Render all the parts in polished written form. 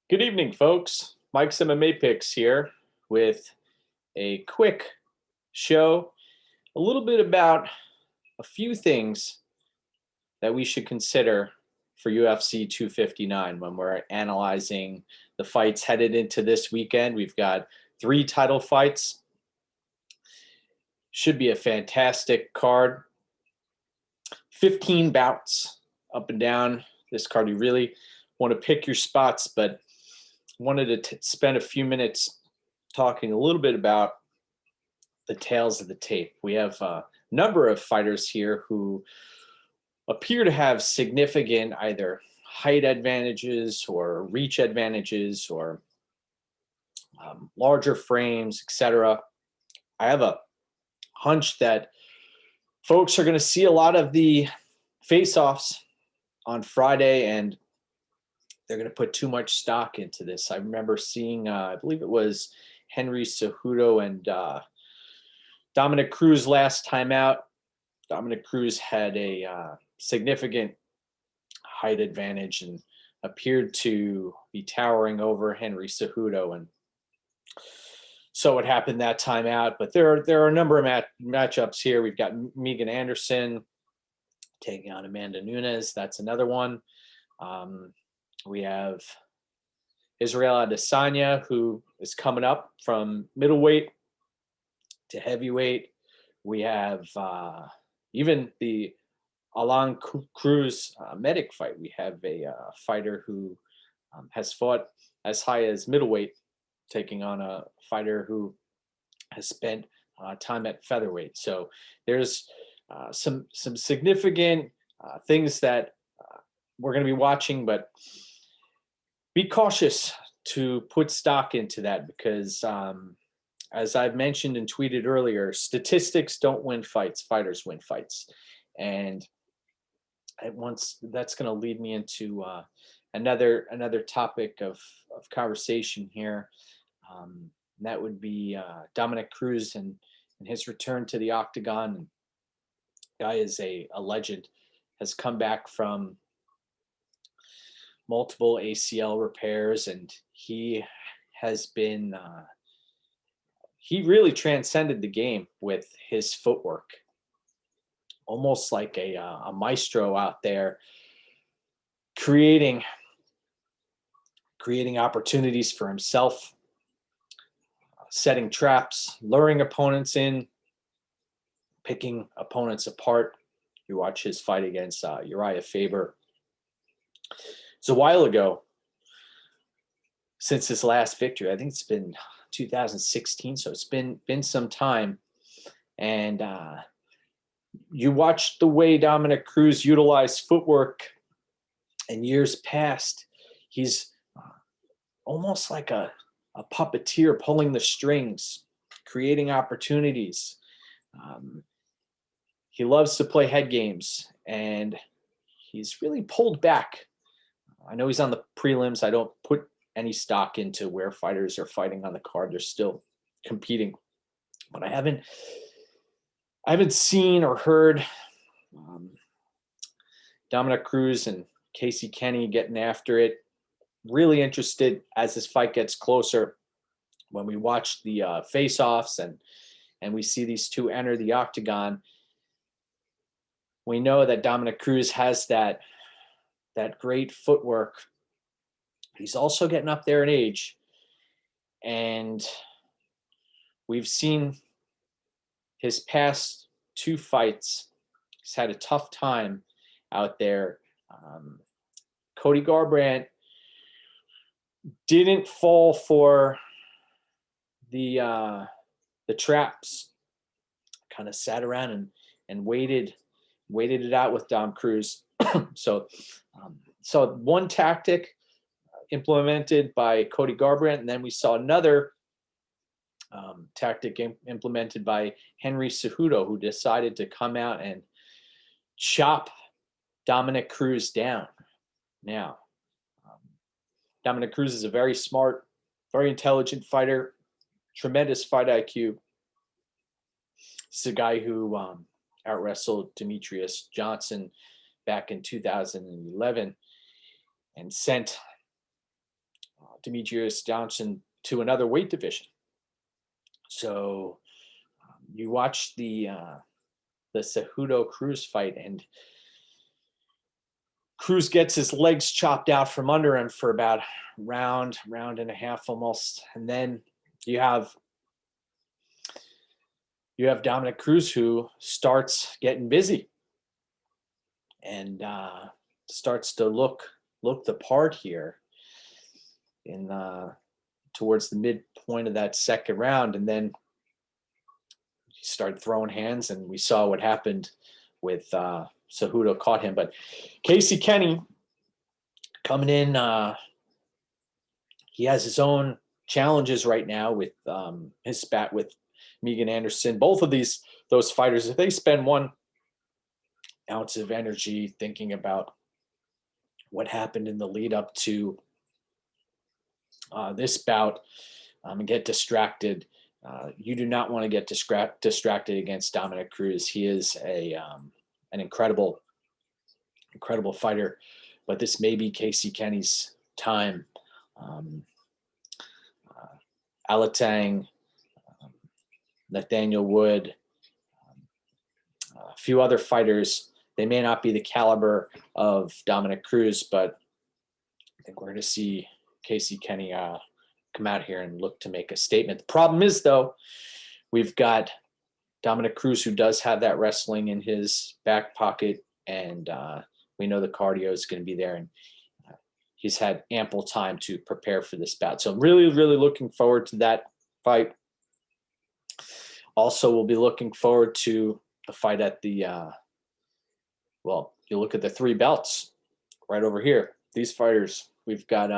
Good evening, folks. MikesMMAPicks here with a quick show, a little bit about a few things that we should consider for UFC 259 when we're analyzing the fights headed into this weekend. We've got 3 title fights. Should be a fantastic card. 15 bouts up and down this card. You really want to pick your spots, but wanted to spend a few minutes talking a little bit about the tales of the tape. We have a number of fighters here who appear to have significant either height advantages or reach advantages or larger frames, etc. I have a hunch that folks are going to see a lot of the face-offs on Friday, and they're going to put too much stock into this. I remember seeing, I believe it was Henry Cejudo and Dominic Cruz last time out. Dominic Cruz had a significant height advantage and appeared to be towering over Henry Cejudo, and so what happened that time out. But there are a number of matchups here. We've got Megan Anderson taking on Amanda Nunes. That's another one. We have Israel Adesanya, who is coming up from middleweight to heavyweight. We have even the Alan Cruz medic fight. We have a fighter who has fought as high as middleweight, taking on a fighter who has spent time at featherweight. So there's some significant things that we're going to be watching, but be cautious to put stock into that because, as I've mentioned and tweeted earlier, statistics don't win fights, fighters win fights. And that's going to lead me into another topic of conversation here. That would be Dominic Cruz and his return to the octagon. Guy is a legend, has come back from multiple ACL repairs, and he has been he really transcended the game with his footwork, almost like a maestro out there, creating opportunities for himself, setting traps, luring opponents in, picking opponents apart. You watch his fight against Uriah Faber. It's a while ago since his last victory. I think it's been 2016, so it's been some time. And you watch the way Dominic Cruz utilized footwork in years past. He's almost like a puppeteer pulling the strings, creating opportunities. He loves to play head games, and he's really pulled back. I know he's on the prelims. I don't put any stock into where fighters are fighting on the card. They're still competing. But I haven't seen or heard Dominic Cruz and Casey Kenny getting after it. Really interested as this fight gets closer. When we watch the face-offs and we see these two enter the octagon, we know that Dominic Cruz has that great footwork. He's also getting up there in age, and we've seen his past 2 fights. He's had a tough time out there. Cody Garbrandt didn't fall for the traps. Kind of sat around and waited it out with Dom Cruz. So one tactic implemented by Cody Garbrandt, and then we saw another tactic implemented by Henry Cejudo, who decided to come out and chop Dominic Cruz down. Now, Dominic Cruz is a very smart, very intelligent fighter, tremendous fight IQ. This is a guy who out-wrestled Demetrius Johnson back in 2011 and sent Demetrius Johnson to another weight division. So you watch the Cejudo Cruz fight, and Cruz gets his legs chopped out from under him for about round and a half almost, and then you have Dominic Cruz, who starts getting busy and starts to look the part here in towards the midpoint of that second round, and then he started throwing hands, and we saw what happened with Cejudo caught him. But Casey Kenny coming in, he has his own challenges right now with his spat with Megan Anderson. Both of those fighters, if they spend 1 ounce of energy thinking about what happened in the lead up to this bout and get distracted, you do not want to get distracted against Dominic Cruz. He is an incredible fighter, but this may be Casey Kenny's time. Alatang, Nathaniel Wood, a few other fighters, they may not be the caliber of Dominic Cruz, but I think we're going to see Casey Kenny come out here and look to make a statement. The problem is, though, we've got Dominic Cruz, who does have that wrestling in his back pocket, and we know the cardio is going to be there, and he's had ample time to prepare for this bout. So I'm really, really looking forward to that fight. Also, we'll be looking forward to the fight at the, well, you look at the 3 belts right over here. These fighters, we've got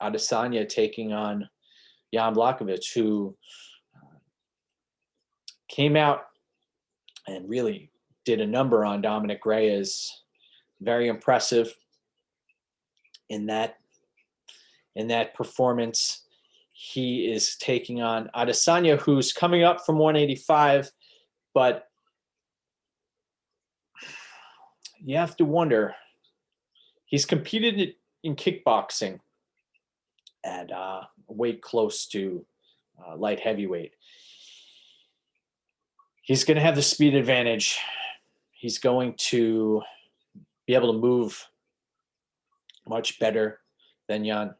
Adasanya taking on Jan Blakovich, who came out and really did a number on Dominic Reyes. Very impressive in that performance. He is taking on Adesanya, who's coming up from 185, but you have to wonder, he's competed in kickboxing at a weight close to light heavyweight. He's going to have the speed advantage. He's going to be able to move much better than Jan.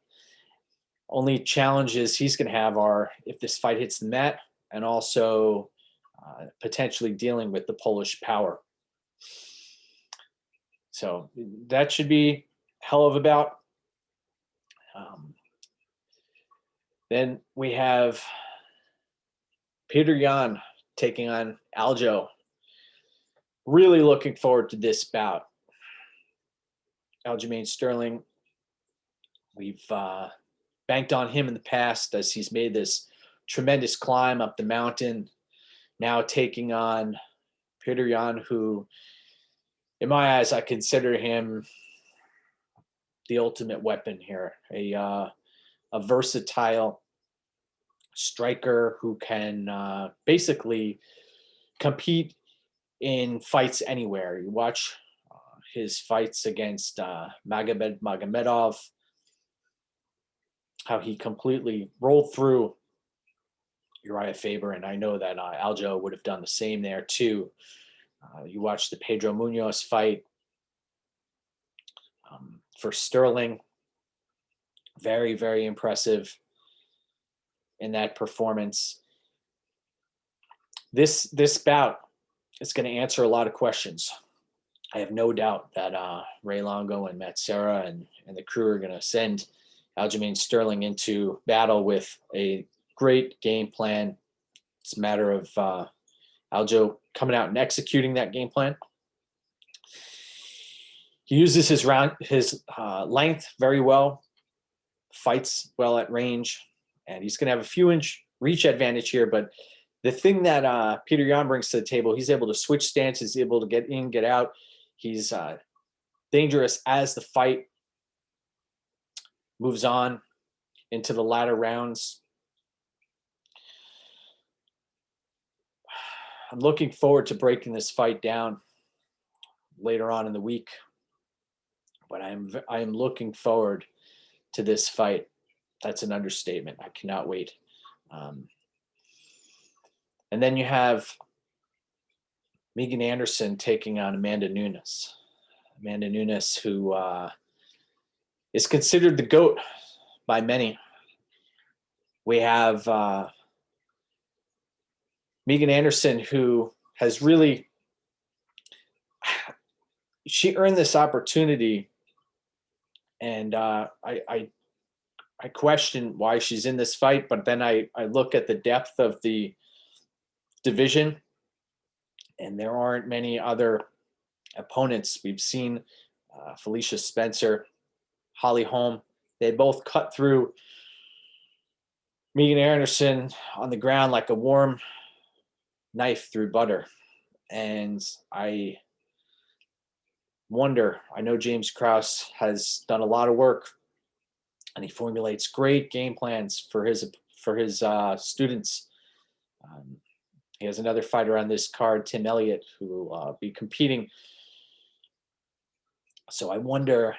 Only challenges he's going to have are if this fight hits the mat, and also potentially dealing with the Polish power. So that should be hell of a bout. Then we have Peter Yan taking on Aljo. Really looking forward to this bout. Aljamain Sterling, we've banked on him in the past as he's made this tremendous climb up the mountain. Now taking on Peter Yan, who, in my eyes, I consider him the ultimate weapon here. A versatile striker who can basically compete in fights anywhere. You watch his fights against Magomedov, how he completely rolled through Uriah Faber, and I know that Aljo would have done the same there too. You watch the Pedro Munoz fight for Sterling. Very, very impressive in that performance. This bout is going to answer a lot of questions. I have no doubt that Ray Longo and Matt Serra and the crew are going to send Aljamain Sterling into battle with a great game plan. It's a matter of Aljo coming out and executing that game plan. He uses his length very well, fights well at range, and he's going to have a few inch reach advantage here. But the thing that Peter Yan brings to the table, he's able to switch stances, able to get in, get out. He's dangerous as the fight moves on into the latter rounds. I'm looking forward to breaking this fight down later on in the week, but I am looking forward to this fight. That's an understatement. I cannot wait. And then you have Megan Anderson taking on Amanda Nunes. Amanda Nunes, who is considered the GOAT by many. We have Megan Anderson, who has really, she earned this opportunity, and I question why she's in this fight, but then I look at the depth of the division, and there aren't many other opponents. We've seen Felicia Spencer, Holly Holm. They both cut through Megan Anderson on the ground like a warm knife through butter. And I wonder, I know James Krause has done a lot of work, and he formulates great game plans for his students. He has another fighter on this card, Tim Elliott, who will be competing. So I wonder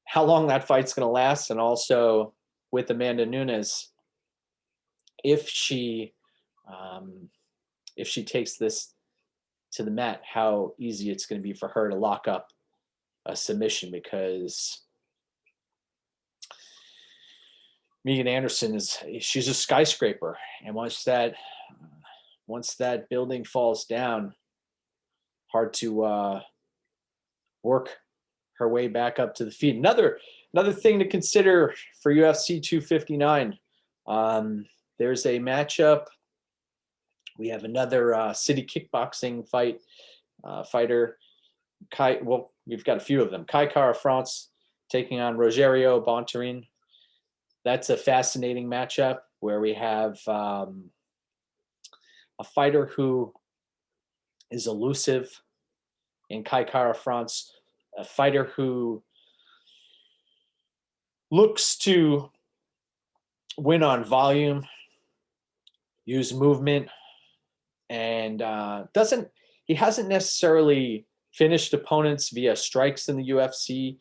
how long that fight's going to last, and also with Amanda Nunes, if she takes this to the mat, how easy it's going to be for her to lock up a submission, because Megan Anderson she's a skyscraper, and once that building falls down, hard to work her way back up to the feet. Another thing to consider for UFC 259. There's a matchup. We have another city kickboxing fighter. We've got a few of them. Kai Kara France taking on Rogerio Bontorin. That's a fascinating matchup where we have a fighter who is elusive in Kai Kara France, a fighter who looks to win on volume, use movement, and he hasn't necessarily finished opponents via strikes in the UFC,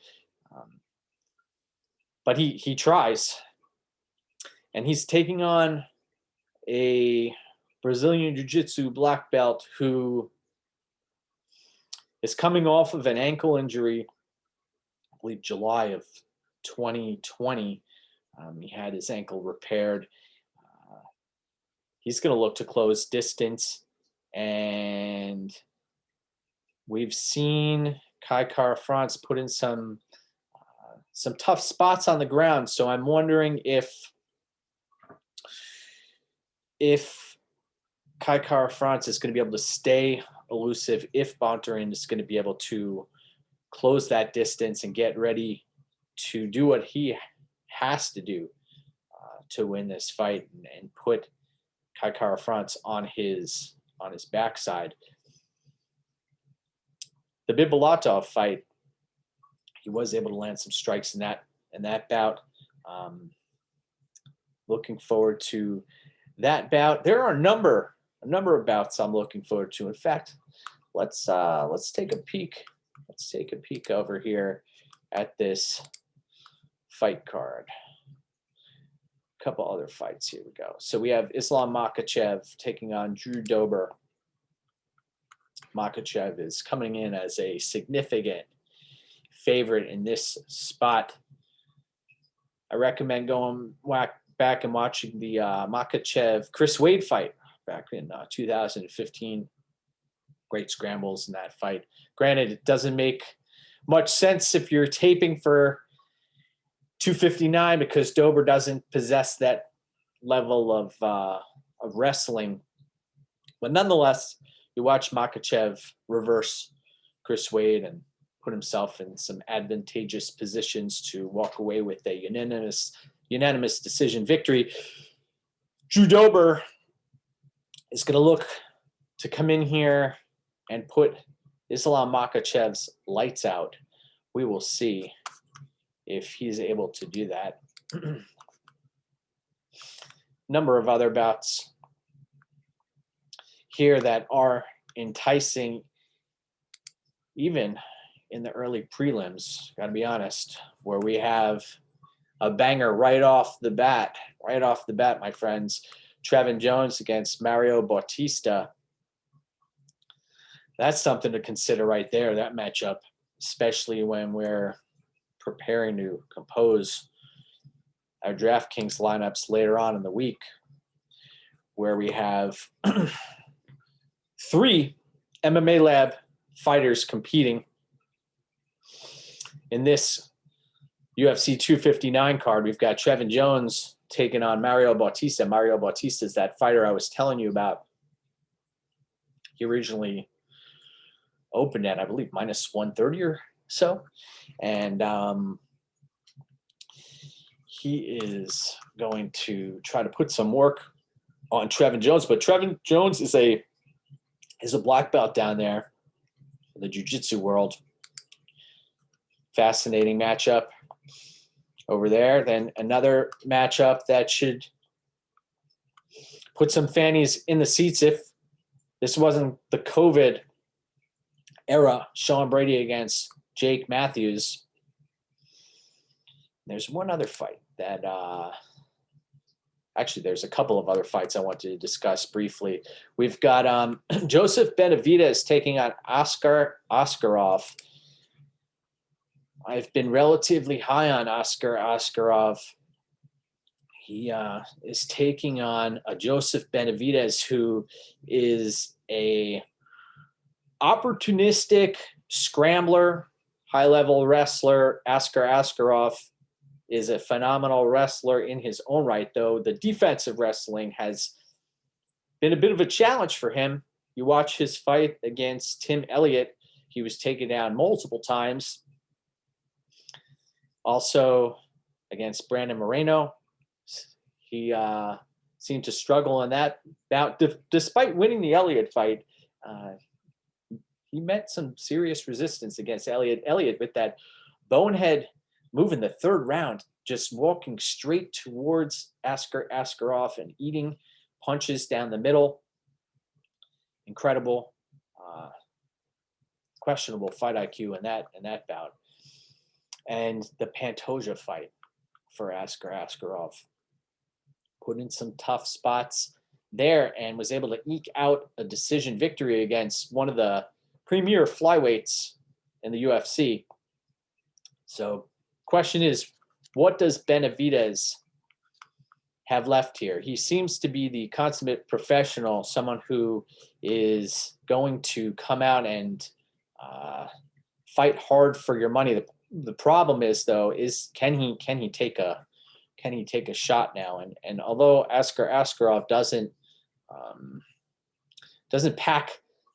but he tries. And he's taking on a Brazilian Jiu-Jitsu black belt who is coming off of an ankle injury, I believe July of 2020. He had his ankle repaired. He's going to look to close distance. And we've seen Kai Kara France put in some tough spots on the ground. So I'm wondering if Kai Kara France is going to be able to stay elusive, if Bontorin is going to be able to close that distance and get ready to do what he has to do to win this fight and put Kai Kara France on his backside. The Bibulatov fight, he was able to land some strikes in that bout. Looking forward to that bout. There are a number of bouts I'm looking forward to. In fact, let's take a peek. Let's take a peek over here at this fight card. A couple other fights. Here we go. So we have Islam Makachev taking on Drew Dober. Makachev is coming in as a significant favorite in this spot. I recommend going back and watching the Makachev Chris Wade fight back in 2015. Great scrambles in that fight. Granted, it doesn't make much sense if you're taping for 259 because Dober doesn't possess that level of wrestling. But nonetheless, you watch Makachev reverse Chris Wade and put himself in some advantageous positions to walk away with a unanimous decision victory. Drew Dober is going to look to come in here and put Islam Makachev's lights out. We will see if he's able to do that. Number of other bouts here that are enticing, even in the early prelims, got to be honest, where we have a banger right off the bat. Right off the bat, my friends. Trevin Jones against Mario Bautista. That's something to consider right there, that matchup, especially when we're preparing to compose our DraftKings lineups later on in the week, where we have 3 MMA Lab fighters competing in this UFC 259 card. We've got Trevin Jones taking on Mario Bautista. Mario Bautista is that fighter I was telling you about. He originally opened at, I believe, minus 130 or so. And he is going to try to put some work on Trevin Jones. But Trevin Jones is a black belt down there in the jiu-jitsu world. Fascinating matchup over there. Then another matchup that should put some fannies in the seats if this wasn't the COVID era. Sean Brady against Jake Matthews. There's one other fight that actually there's a couple of other fights I want to discuss briefly. We've got Joseph Benavidez taking on Oskarov. I've been relatively high on Oskarov. He is taking on a Joseph Benavidez who is a opportunistic scrambler, high-level wrestler. Oskarov is a phenomenal wrestler in his own right, though the defensive wrestling has been a bit of a challenge for him. You watch his fight against Tim Elliott, he was taken down multiple times. Also against Brandon Moreno, he seemed to struggle in that bout. Despite winning the Elliott fight, he met some serious resistance against Elliott. Elliott with that bonehead move in the third round, just walking straight towards Oskarov and eating punches down the middle. Incredible, questionable fight IQ in that bout. And the Pantoja fight for Oskarov. Put in some tough spots there and was able to eke out a decision victory against one of the premier flyweights in the UFC. So question is, what does Benavidez have left here? He seems to be the consummate professional, someone who is going to come out and fight hard for your money. The problem is, though, is can he take a shot now? And although Oskarov doesn't pack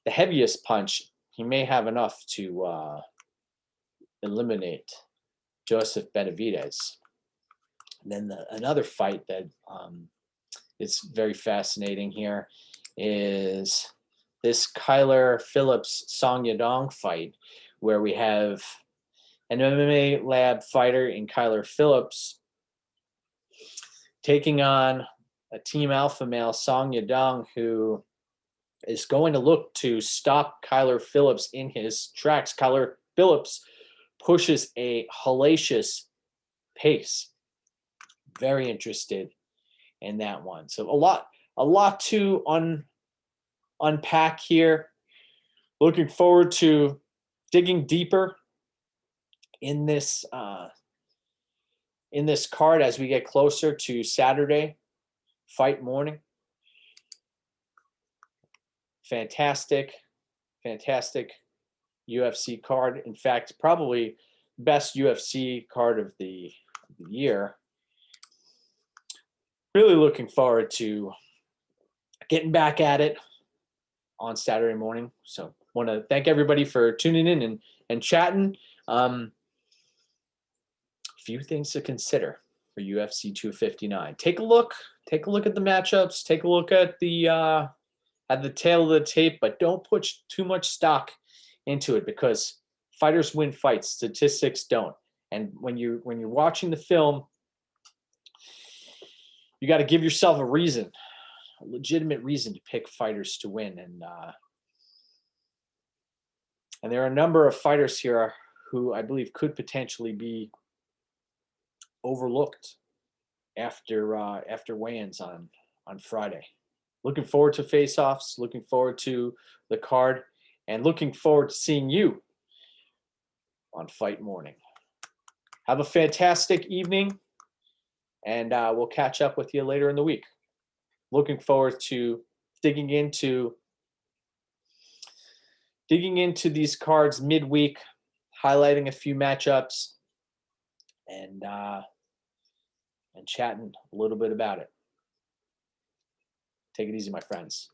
the heaviest punch, he may have enough to eliminate Joseph Benavidez. And then another fight that is very fascinating here is this Kyler Phillips Song Yadong fight, where we have an MMA Lab fighter in Kyler Phillips taking on a Team Alpha male, Song Yadong, who is going to look to stop Kyler Phillips in his tracks. Kyler Phillips pushes a hellacious pace. Very interested in that one. So a lot to unpack here. Looking forward to digging deeper in this card as we get closer to Saturday fight morning. Fantastic UFC card. In fact, probably best UFC card of the year. Really looking forward to getting back at it on Saturday morning. So want to thank everybody for tuning in and chatting. Few things to consider for UFC 259. Take a look at the matchups. Take a look at the tail of the tape, but don't put too much stock into it, because fighters win fights. Statistics don't. And when you're watching the film, you got to give yourself a reason, a legitimate reason to pick fighters to win. And there are a number of fighters here who I believe could potentially be overlooked after weigh-ins on Friday. Looking forward to face-offs, looking forward to the card, and looking forward to seeing you on fight morning. Have a fantastic evening, and we'll catch up with you later in the week. Looking forward to digging into these cards midweek, highlighting a few matchups, and chatting a little bit about it. Take it easy, my friends.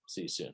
See you soon.